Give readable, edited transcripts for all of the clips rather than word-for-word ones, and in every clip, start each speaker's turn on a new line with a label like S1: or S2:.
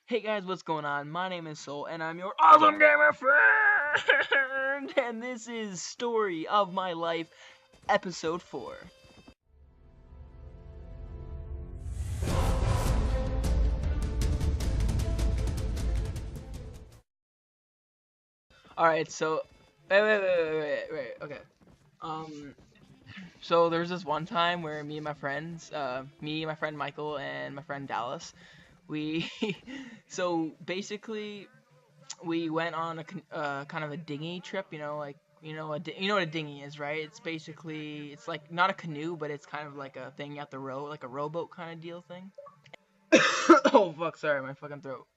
S1: Hey guys, what's going on? My name is Soul, and I'm your awesome gamer friend! And this is Story of My Life, Episode 4. Alright, so... Wait, okay. Um, so there's this one time where me and my friends, my friend Michael, and my friend Dallas, we... so basically, we went on kind of a dinghy trip, you know what a dinghy is, right? It's basically, it's like not a canoe, but it's kind of like a thing you have to row, like a rowboat kind of deal thing. Oh fuck, sorry, my fucking throat.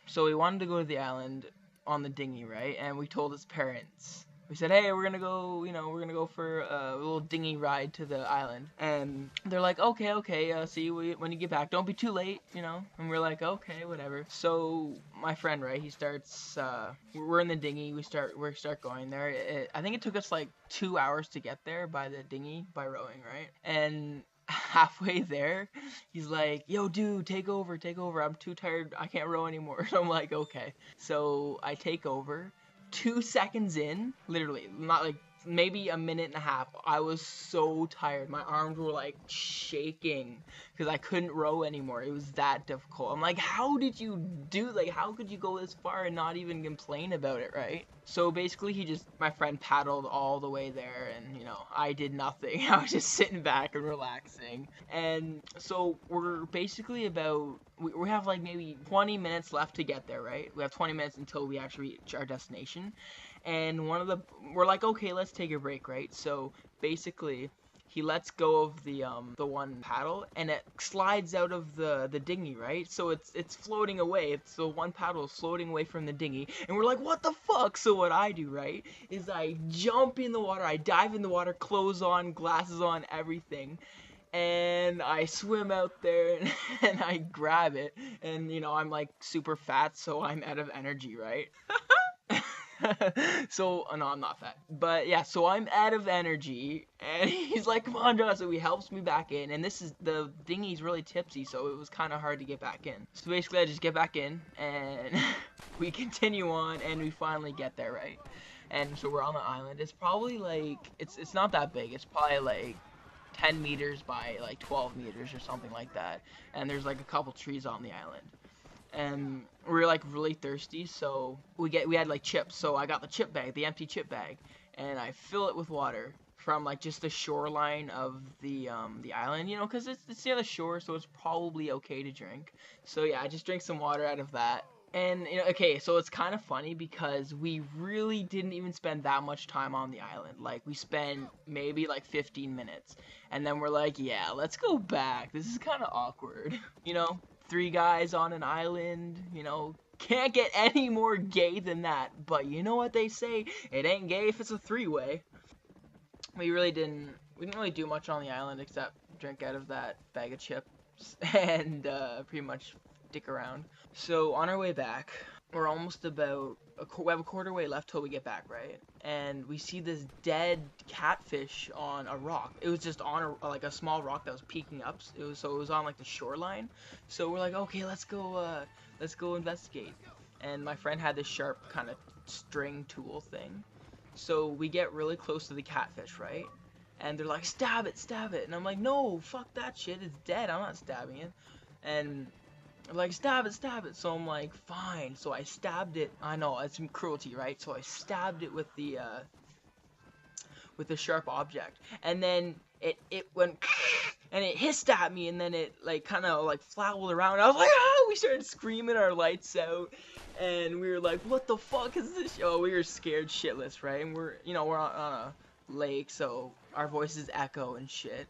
S1: So we wanted to go to the island on the dinghy, right? And we told his parents. We said, hey, we're gonna go for a little dinghy ride to the island. And they're like, okay, see you when you get back. Don't be too late, you know? And we're like, okay, whatever. So my friend, right, he starts, we're in the dinghy, we start going there. I think it took us like 2 hours to get there by the dinghy, by rowing, right? And halfway there, he's like, yo, dude, take over. I'm too tired. I can't row anymore. So I'm like, okay. So I take over. 2 seconds in, literally, not like maybe a minute and a half, I was so tired. My arms were like shaking because I couldn't row anymore. It was that difficult. I'm like, how did you do, like, how could you go this far and not even complain about it, right? So basically, my friend paddled all the way there, and, I did nothing. I was just sitting back and relaxing. And so we're basically we have like maybe 20 minutes left to get there, right? We have 20 minutes until we actually reach our destination. And we're like, okay, let's take a break, right? So basically, he lets go of the one paddle, and it slides out of the dinghy, right? So it's floating away. It's the one paddle is floating away from the dinghy, and we're like, what the fuck? So what I do, right, is I jump in the water, I dive in the water, clothes on, glasses on, everything, and I swim out there and I grab it, and I'm like super fat, so I'm out of energy, right? So no, I'm not fat, but yeah, so I'm out of energy, and he's like, come on, Josh. So he helps me back in, and the dinghy's really tipsy, so it was kind of hard to get back in. So basically I just get back in, and we continue on, and we finally get there, right? And so we're on the island. It's probably like, it's not that big. It's probably like 10 meters by like 12 meters or something like that, and there's like a couple trees on the island. And we were like really thirsty, so we had like chips. So I got the chip bag, the empty chip bag, and I fill it with water from like just the shoreline of the island, because it's near the shore, so it's probably okay to drink. So yeah, I just drank some water out of that. And okay, so it's kind of funny because we really didn't even spend that much time on the island. Like, we spent maybe like 15 minutes, and then we're like, yeah, let's go back. This is kind of awkward, you know. 3 guys on an island, can't get any more gay than that. But you know what they say, it ain't gay if it's a three-way. We didn't really do much on the island except drink out of that bag of chips and pretty much dick around. So on our way back, we're almost about we have a quarter way left till we get back, right? And we see this dead catfish on a rock. It was just on like a small rock that was peeking up. It was on like the shoreline. So we're like, okay, let's go investigate. And my friend had this sharp kind of string tool thing. So we get really close to the catfish, right? And they're like, stab it. And I'm like, no, fuck that shit. It's dead. I'm not stabbing it. And I'm like, stab it. So I'm like, fine. So I stabbed it. I know, it's some cruelty, right? So I stabbed it with the sharp object. And then it went and it hissed at me, and then it like kind of like flailed around. I was like, ah! We started screaming our lights out, and we were like, what the fuck is this? Oh, we were scared shitless, right? And we're on a lake, so our voices echo and shit.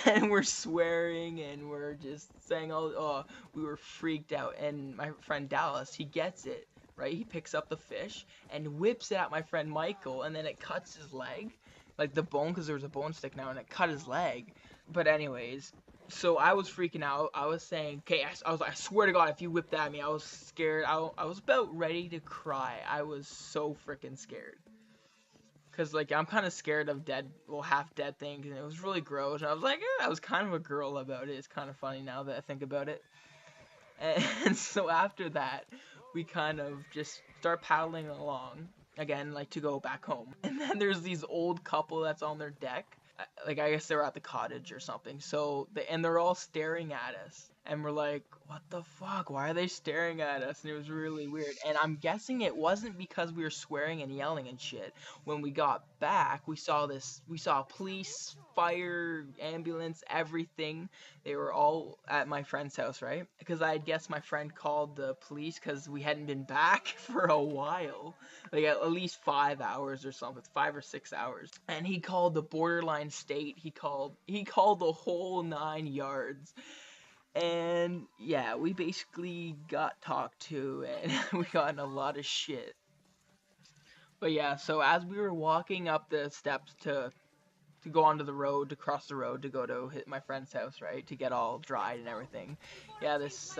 S1: And we're swearing, and we're just saying, oh, we were freaked out. And my friend Dallas, he gets it, right? He picks up the fish and whips it at my friend Michael, and then it cuts his leg, like the bone, because there was a bone stick now, and it cut his leg. But anyways, so I was freaking out. I was saying, okay, I was like, I swear to God, if you whip that at me, I was scared. I was about ready to cry. I was so freaking scared. Because, like, I'm kind of scared of half dead things, and it was really gross. And I was like, I was kind of a girl about it. It's kind of funny now that I think about it. And so after that, we kind of just start paddling along again, like to go back home. And then there's these old couple that's on their deck. Like I guess they're at the cottage or something. So and they're all staring at us, and we're like, "What the fuck? Why are they staring at us?" And it was really weird. And I'm guessing it wasn't because we were swearing and yelling and shit. When we got back, we saw police, fire, ambulance, everything. They were all at my friend's house, right? Because I guess my friend called the police because we hadn't been back for a while, like at least 5 hours or something, 5 or 6 hours. And he called the borderline state. He called the whole 9 yards. And yeah, we basically got talked to, and we got in a lot of shit. But yeah, so as we were walking up the steps to go onto the road, to cross the road, to go to hit my friend's house, right, to get all dried and everything. Yeah, this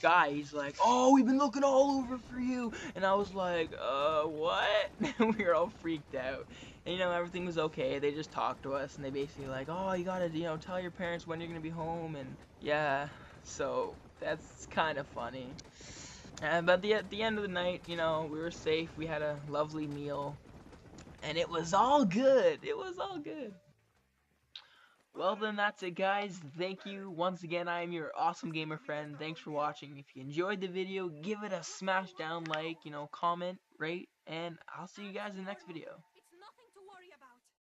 S1: guy, he's like, "Oh, we've been looking all over for you," and I was like, what?" We were all freaked out. And everything was okay. They just talked to us, and they basically like, "Oh, you gotta, tell your parents when you're gonna be home," and yeah, so that's kind of funny. But at the end of the night, we were safe. We had a lovely meal, and it was all good. It was all good. Well, then that's it, guys. Thank you once again. I am your awesome gamer friend. Thanks for watching. If you enjoyed the video, give it a smash down like, comment, rate, and I'll see you guys in the next video.